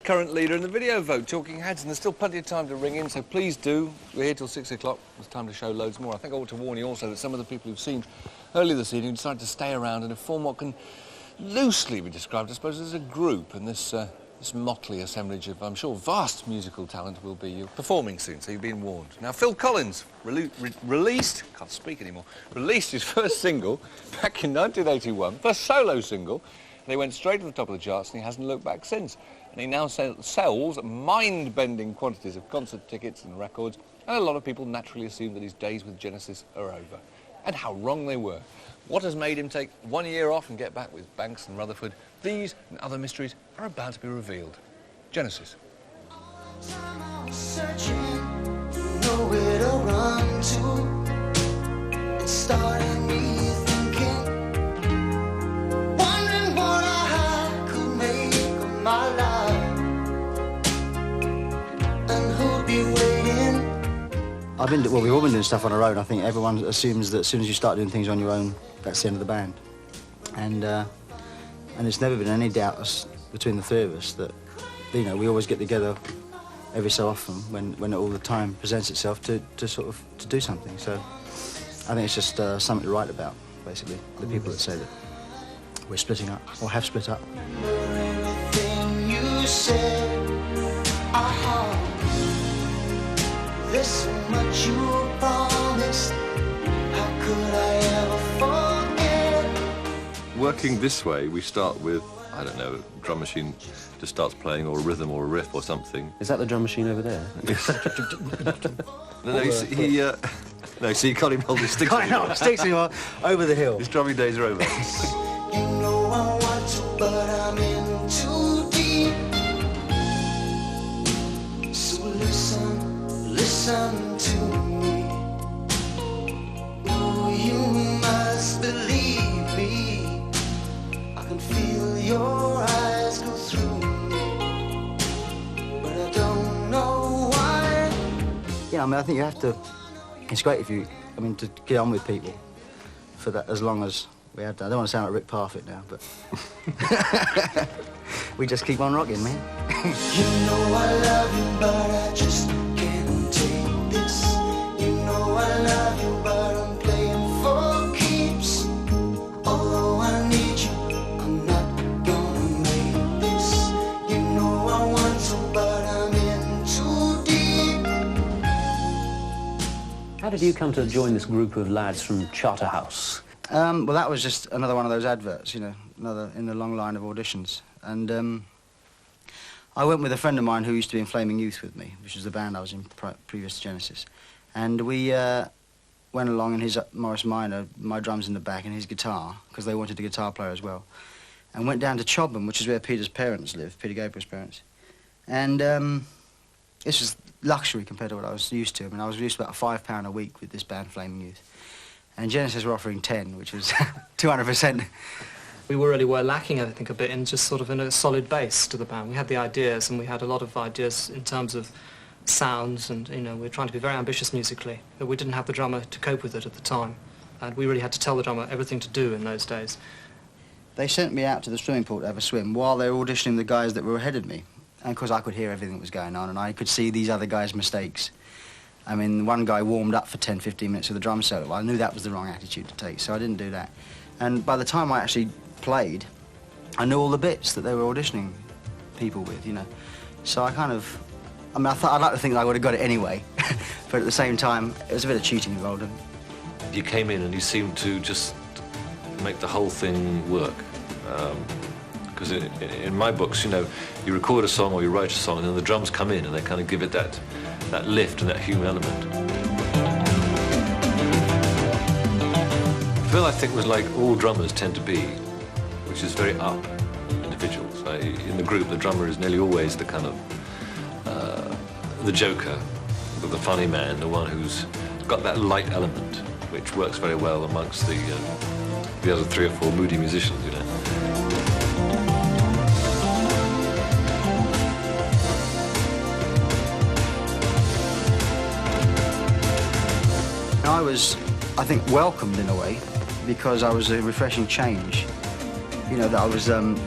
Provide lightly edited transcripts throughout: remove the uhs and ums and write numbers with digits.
current leader in the video vote, Talking Heads, and there's still plenty of time to ring in, so please do. We're here till 6 o'clock. It's time to show loads more. I think I ought to warn you also that some of the people who've seen earlier this evening decided to stay around and form what can loosely be described, I suppose, as a group, and this motley assemblage of, I'm sure, vast musical talent will be performing soon, so you've been warned. Now, Phil Collins released his first single back in 1981, first solo single, and he went straight to the top of the charts, and he hasn't looked back since. And he now sells mind-bending quantities of concert tickets and records, and a lot of people naturally assume that his days with Genesis are over. And how wrong they were. What has made him take 1 year off and get back with Banks and Rutherford? These and other mysteries are about to be revealed. Genesis. We've all been doing stuff on our own. I think everyone assumes that as soon as you start doing things on your own, that's the end of the band. And it's never been any doubt between the three of us that, you know, we always get together every so often when all the time presents itself to do something. So I think it's just something to write about, basically, the people that say that we're splitting up or have split up. Everything you said, there's so much you promised. How could I ever forget? Working this way, we start with, I don't know, a drum machine just starts playing, or a rhythm or a riff or something. Is that the drum machine over there? No, so you can't even hold his sticks anymore. I know, sticks anymore, over the hill. His drumming days are over. You know I want to, but I'm in too deep. So listen to me. Oh, you must believe me. I can feel your eyes go through me, but I don't know why. Yeah, I mean, I think you have to. It's great if you, to get on with people for that as long as we have to. I don't want to sound like Rick Parfitt now, but we just keep on rocking, man. You know I love you, but I just can't take this. You know I love you, but I'm playing for keeps. Although I need you, I'm not gonna make this. You know I want to, but I'm in too deep. How did you come to join this group of lads from Charterhouse? Well, that was just another one of those adverts, you know, another in the long line of auditions. And I went with a friend of mine who used to be in Flaming Youth with me, which was the band I was in previous to Genesis. And we went along in his Morris Minor, my drums in the back and his guitar, because they wanted a guitar player as well, and went down to Chobham, which is where Peter's parents live, Peter Gabriel's parents. And this was luxury compared to what I was used to. I mean, I was used to about £5 a week with this band, Flaming Youth. And Genesis were offering 10, which was 200%. We really were lacking, I think, a bit in just sort of in a solid base to the band. We had the ideas, and we had a lot of ideas in terms of sounds, and, you know, we were trying to be very ambitious musically, but we didn't have the drummer to cope with it at the time. And we really had to tell the drummer everything to do in those days. They sent me out to the swimming pool to have a swim while they were auditioning the guys that were ahead of me. And, of course, I could hear everything that was going on, and I could see these other guys' mistakes. I mean, one guy warmed up for 10, 15 minutes with a drum solo. Well, I knew that was the wrong attitude to take, so I didn't do that. And by the time I actually played, I knew all the bits that they were auditioning people with, you know. So I kind of, I'd like to think that I would have got it anyway, but at the same time, it was a bit of cheating involved. You came in and you seemed to just make the whole thing work. Because in my books, you know, you record a song or you write a song and then the drums come in and they kind of give it that lift and that human element. Phil, I think, was like all drummers tend to be, which is very up individual. So in the group, the drummer is nearly always the kind of the joker, the funny man, the one who's got that light element, which works very well amongst the other 3 or 4 moody musicians, you know. I was, I think, welcomed in a way, because I was a refreshing change. You know, that I was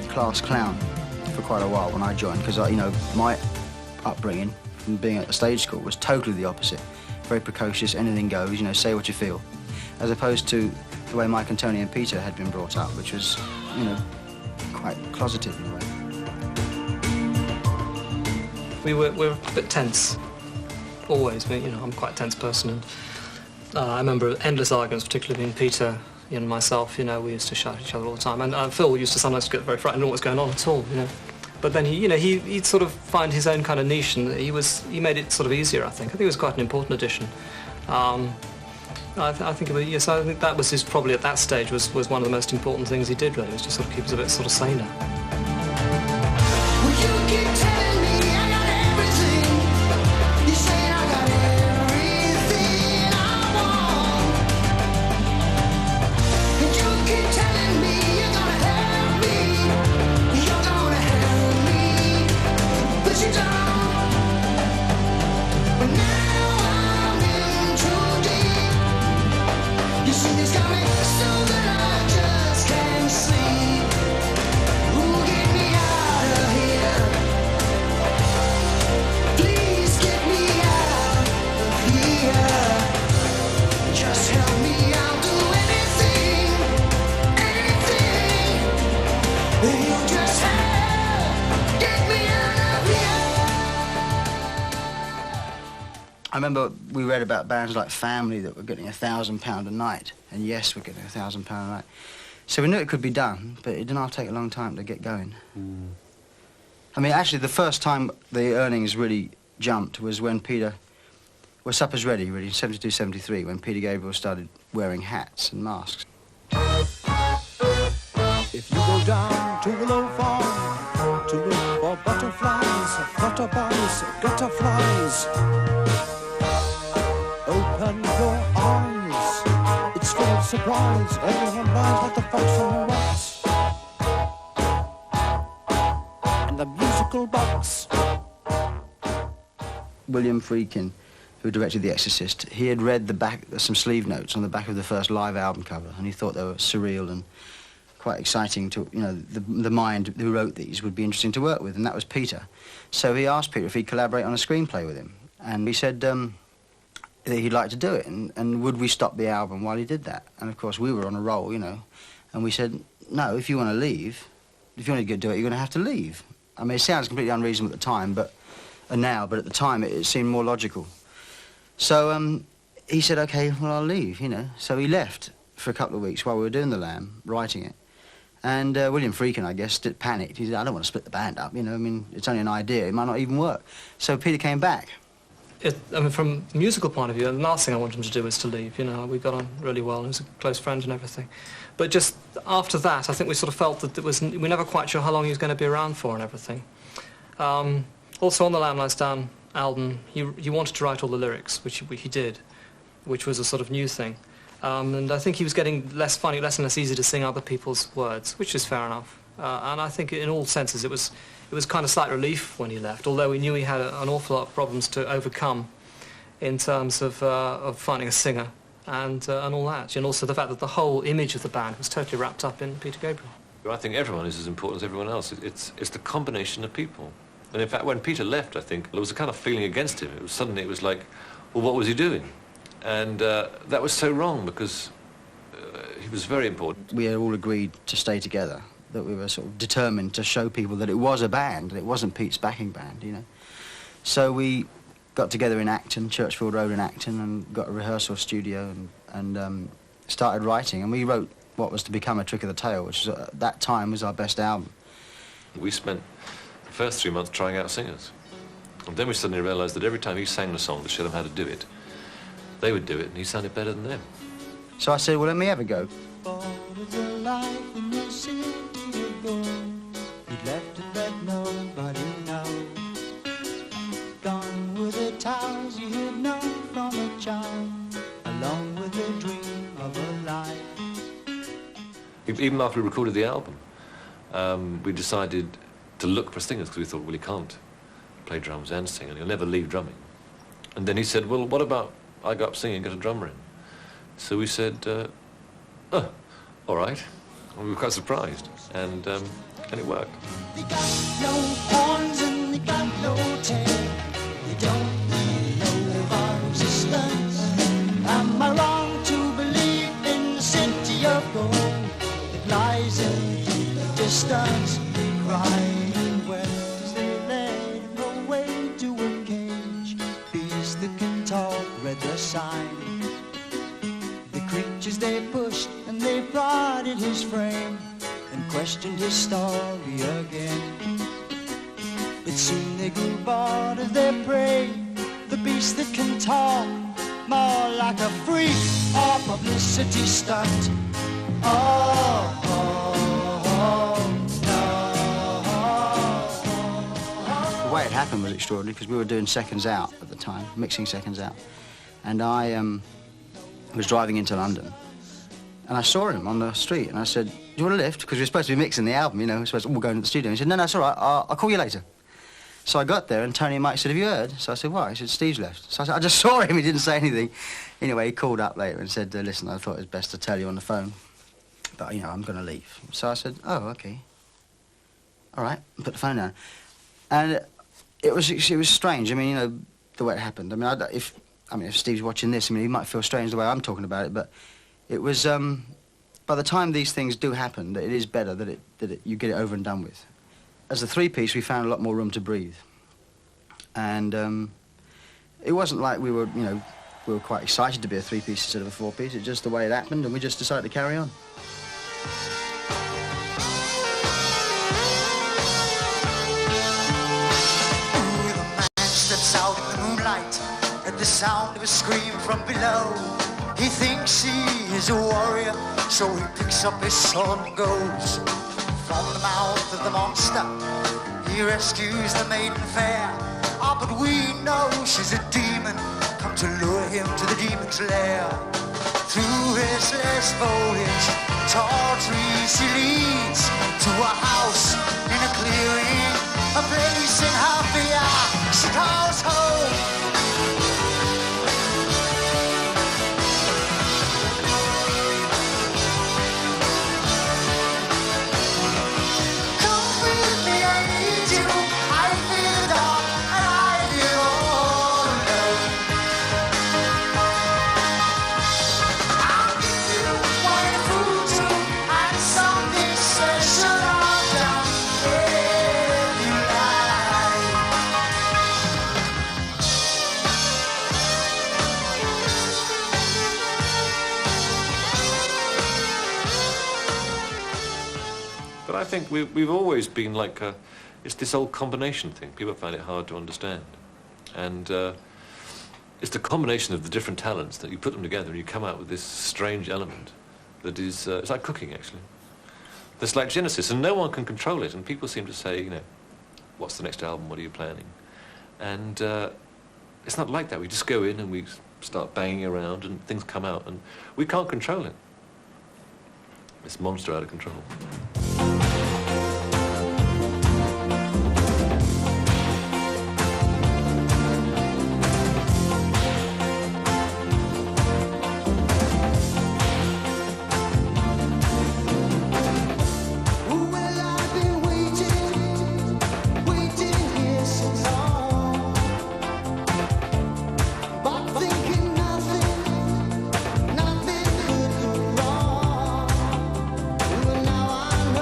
class clown. for quite a while when I joined, because, you know, my upbringing from being at a stage school was totally the opposite. Very precocious, anything goes, you know, say what you feel. As opposed to the way Mike and Tony and Peter had been brought up, which was, you know, quite closeted in a way. We were a bit tense, always. You know, I'm quite a tense person, and I remember endless arguments, particularly between Peter and myself. You know, we used to shout at each other all the time, and Phil used to sometimes get very frightened, know what's going on at all. You know, but then he'd sort of find his own kind of niche, and he made it sort of easier. I think it was quite an important addition. I think yes, I think that was probably at that stage was one of the most important things he did. Really, was to sort of keep us a bit sort of saner. I remember we read about bands like Family that were getting £1,000 a night, and Yes were getting £1,000 a night. So we knew it could be done, but it didn't take a long time to get going. I mean, actually, the first time the earnings really jumped was when Peter... Well, Supper's Ready, really, in 72, 73, when Peter Gabriel started wearing hats and masks. If you go down to Willow Farm to look for butterflies, flutterbugs, gutterflies, open your eyes, it's full of surprise, everyone lies like the fox on the rocks, and the musical box. William Friedkin, who directed The Exorcist, he had read some sleeve notes on the back of the first live album cover, and he thought they were surreal and quite exciting to, you know, the mind who wrote these would be interesting to work with, and that was Peter. So he asked Peter if he'd collaborate on a screenplay with him, and he said that he'd like to do it, and would we stop the album while he did that? And of course we were on a roll, you know, and we said, no, if you want to leave, if you want to do it, you're going to have to leave. I mean, it sounds completely unreasonable at the time, but at the time it seemed more logical. So he said, okay, well, I'll leave, you know. So he left for a couple of weeks while we were doing The Lamb, writing it. And William Friedkin, I guess, panicked. He said, I don't want to split the band up, you know, I mean, it's only an idea, it might not even work. So Peter came back. I mean, from a musical point of view, the last thing I wanted him to do was to leave, you know. We got on really well, and he was a close friend and everything. But just after that, I think we sort of felt that we were never quite sure how long he was going to be around for and everything. Also on the Lamb Lies Down album, he wanted to write all the lyrics, which he did, which was a sort of new thing. And I think he was getting less and less easy to sing other people's words, which is fair enough. And I think in all senses it was kind of slight relief when he left, although we knew he had an awful lot of problems to overcome in terms of finding a singer and all that, and also the fact that the whole image of the band was totally wrapped up in Peter Gabriel. I think everyone is as important as everyone else. It's the combination of people. And in fact, when Peter left, I think, there was a kind of feeling against him. Suddenly it was like, well, what was he doing? And that was so wrong, because he was very important. We had all agreed to stay together, that we were sort of determined to show people that it was a band, and it wasn't Pete's backing band, you know. So we got together in Acton, Churchfield Road in Acton, and got a rehearsal studio and started writing. And we wrote what was to become A Trick of the Tail, which was, at that time was our best album. We spent the first 3 months trying out singers. And then we suddenly realised that every time he sang the song to show them how to do it, they would do it, and he sounded better than them. So I said, well, let me have a go. Even after we recorded the album, we decided to look for singers, because we thought, well, he can't play drums and sing, and he'll never leave drumming. And then he said, well, what about I go up singing and get a drummer in? So we said, oh, all right. And we were quite surprised, and it worked. They got no horns and they got no tail. They don't really know of our existence. Am I wrong to believe in the city of gold that lies in the distance, crying wet as they led him away to a cage? Beasts that can talk read the sign. The creatures they pushed and they prodded his frame and questioned his story again. But soon they grew bored of their prey, the beast that can talk, more like a freak or publicity stunt. Oh, The way it happened was extraordinary because we were doing Seconds Out at the time, mixing Seconds Out. And I was driving into London and I saw him on the street and I said, "Do you want a lift?" Because we were supposed to be mixing the album, you know, we were supposed to all go into the studio. He said, "No, it's all right, I'll call you later." So I got there and Tony and Mike said, "Have you heard?" So I said, "What?" He said, "Steve's left." So I said, "I just saw him," he didn't say anything. Anyway, he called up later and said, "Listen, I thought it was best to tell you on the phone, but, you know, I'm going to leave." So I said, "Oh, OK. All right," and put the phone down. And it was strange. I mean, you know, the way it happened. I mean, if Steve's watching this, I mean, he might feel strange the way I'm talking about it, but it was, by the time these things do happen, that it is better that you get it over and done with. As a three-piece, we found a lot more room to breathe. And it wasn't like we were, you know, we were quite excited to be a three-piece instead of a four-piece. It's just the way it happened, and we just decided to carry on. Out in the moonlight at the sound of a scream from below. He thinks he is a warrior, so he picks up his sword and goes. From the mouth of the monster, he rescues the maiden fair. Ah, but we know she's a demon, come to lure him to the demon's lair. Through restless foliage, tall trees he leads to a house in a clearing, a place in Happy she calls home. Come with me, I need you. I feel the dark and I feel all alone. I'll give you wonderful too, and something special I've done if you like. But I think we've always been like it's this old combination thing. People find it hard to understand. And it's the combination of the different talents that you put them together and you come out with this strange element that is, it's like cooking, actually. That's like Genesis, and no one can control it. And people seem to say, you know, what's the next album? What are you planning? And it's not like that. We just go in and we start banging around and things come out and we can't control it. This monster out of control. Nothing could go wrong. Well, now I know.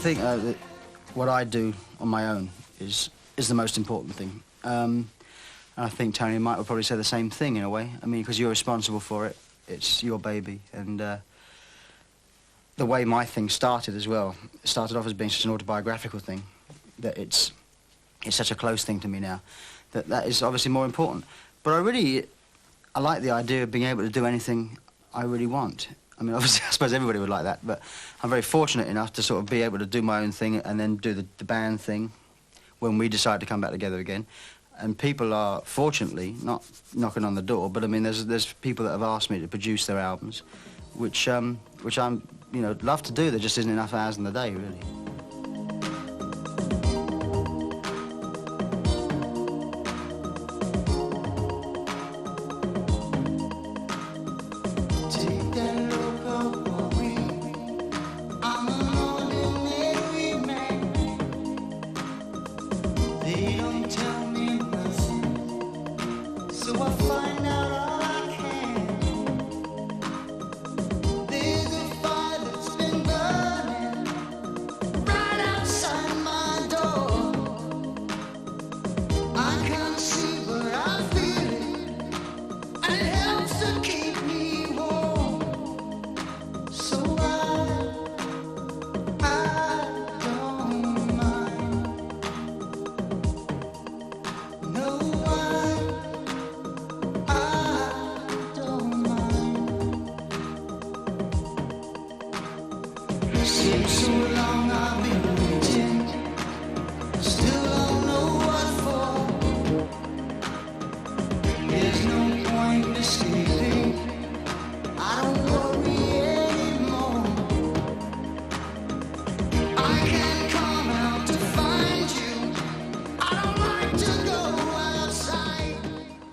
think that what I do on my own is the most important thing. And I think Tony and Mike would probably say the same thing in a way. I mean, because you're responsible for it. It's your baby. And the way my thing started as well, it started off as being such an autobiographical thing that it's such a close thing to me now that is obviously more important. But I like the idea of being able to do anything I really want. I mean, obviously, I suppose everybody would like that, but I'm very fortunate enough to sort of be able to do my own thing and then do the band thing when we decide to come back together again. And people are, fortunately, not knocking on the door, but I mean, there's people that have asked me to produce their albums, which I'm, you know, love to do. There just isn't enough hours in the day, really.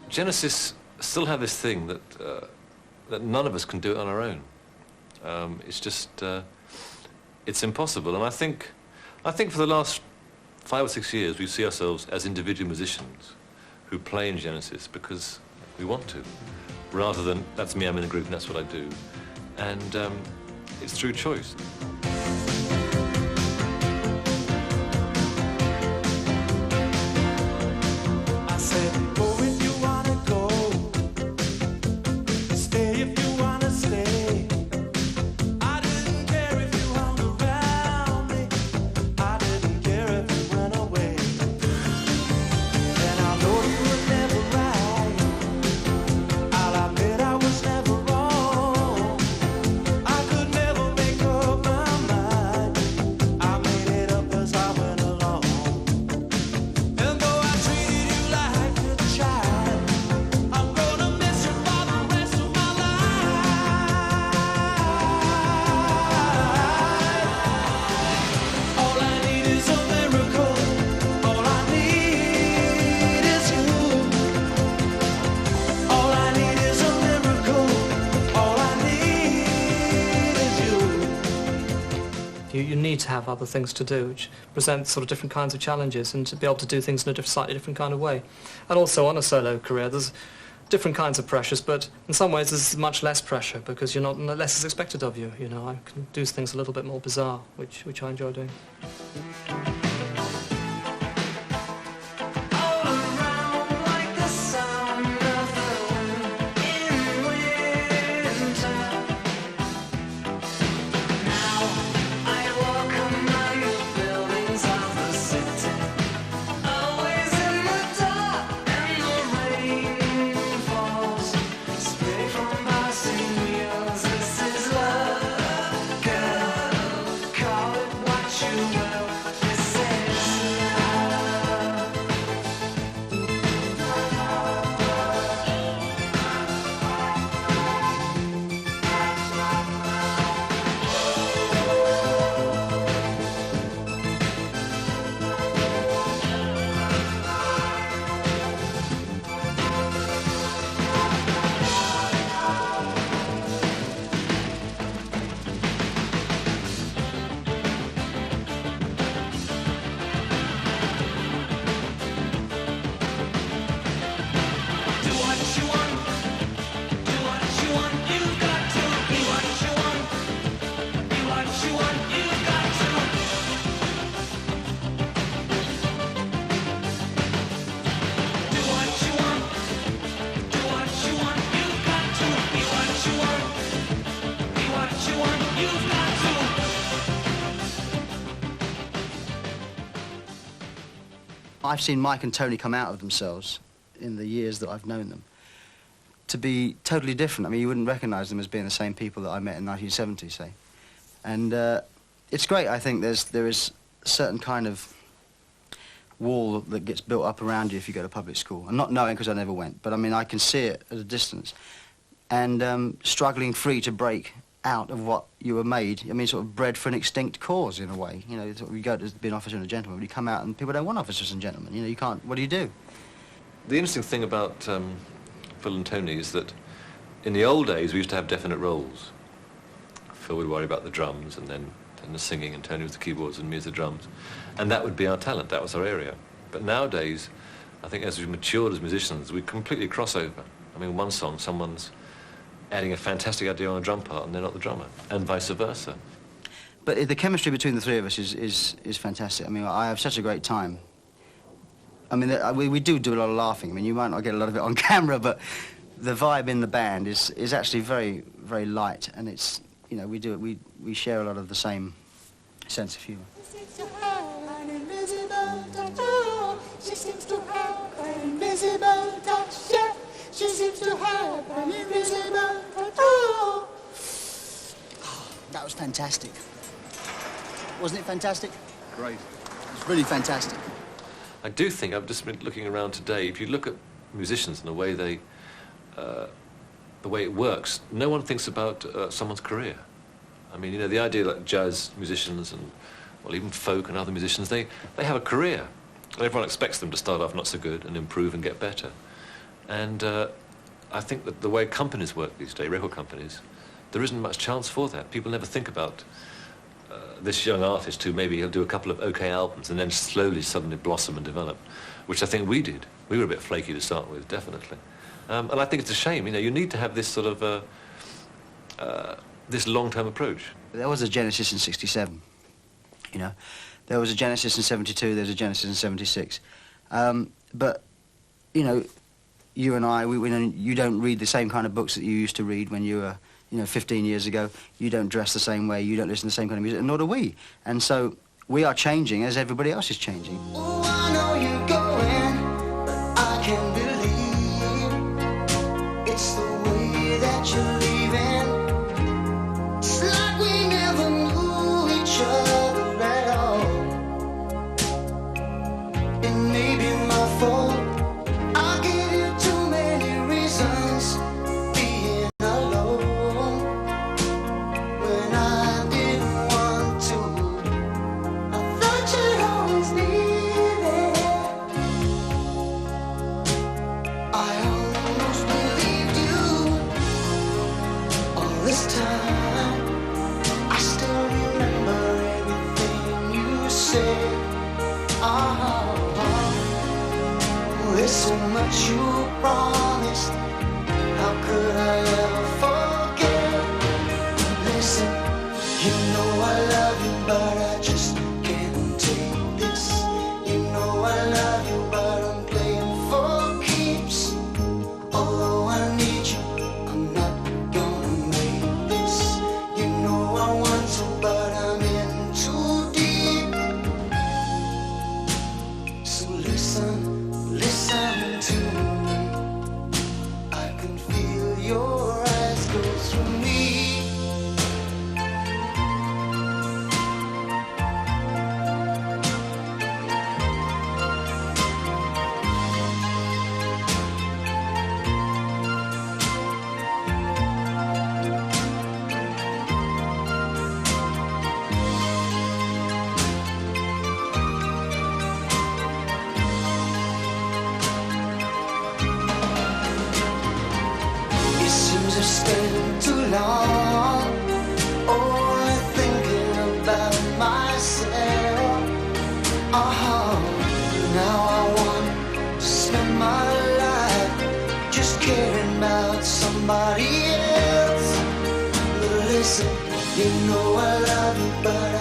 Genesis still have this thing that that none of us can do it on our own. It's just it's impossible. And I think for the last 5 or 6 years we see ourselves as individual musicians who play in Genesis because we want to, rather than that's me, I'm in a group and that's what I do. And it's through choice. You need to have other things to do, which present sort of different kinds of challenges, and to be able to do things in a slightly different kind of way. And also on a solo career, there's different kinds of pressures, but in some ways there's much less pressure because you're not less is expected of you. You know, I can do things a little bit more bizarre, which I enjoy doing. Call it what you will. I've seen Mike and Tony come out of themselves in the years that I've known them to be totally different. I mean, you wouldn't recognise them as being the same people that I met in 1970, say. And it's great. I think there is a certain kind of wall that gets built up around you if you go to public school. And not knowing, because I never went, but I mean, I can see it at a distance. And struggling free to break out of what you were made. I mean, sort of bred for an extinct cause, in a way. You know, you go to be an officer and a gentleman, but you come out and people don't want officers and gentlemen. You know, you can't, what do you do? The interesting thing about Phil and Tony is that in the old days we used to have definite roles. Phil would worry about the drums and then the singing, and Tony with the keyboards and me as the drums. And that would be our talent, that was our area. But nowadays, I think as we've matured as musicians, we completely cross over. I mean, one song, someone's adding a fantastic idea on a drum part and they're not the drummer, and vice versa. But the chemistry between the three of us is fantastic. I mean, I have such a great time. I mean, we do a lot of laughing. I mean, you might not get a lot of it on camera, but the vibe in the band is actually very, very light, and it's, you know, we share a lot of the same sense of humour. She seems to have an invisible touch. She seems to have an invisible touch. Yeah. She seems to have an invisible touch. Oh, that was fantastic. Wasn't it fantastic? Great. It was really fantastic. I do think, I've just been looking around today, if you look at musicians and the way the way it works, no one thinks about someone's career. I mean, you know, the idea that jazz musicians and, well, even folk and other musicians, they have a career. And everyone expects them to start off not so good and improve and get better. And I think that the way companies work these days, record companies, there isn't much chance for that. People never think about this young artist who maybe he'll do a couple of okay albums and then slowly, suddenly blossom and develop, which I think we did. We were a bit flaky to start with, definitely. And I think it's a shame, you know, you need to have this sort of, this long-term approach. There was a Genesis in '67, you know. There was a Genesis in '72, there was a Genesis in '76. But, you know, you and I, you don't read the same kind of books that you used to read when you were, you know, 15 years ago. You don't dress the same way, you don't listen to the same kind of music, and nor do we. And so we are changing as everybody else is changing. oh, I know you're going, but I can't believe it's the way that you're leaving. It's like we never knew each other at all. It may be my fault. I gave you too many reasons being alone when I didn't want to. I thought you'd always be there. I almost believed you all this time. I still remember everything you said. There's so much you promised. How could I ever forget? Listen, you know I love you, but I just can't take this. You know I love you, but I'm playing for keeps. Although I need you, I'm not gonna make this. You know I want to, but I'm in too deep. So listen to me. I can feel your eyes go through me. It seems I've stayed too long, only thinking about myself. Now I want to spend my life just caring about somebody else. But listen, you know I love you, but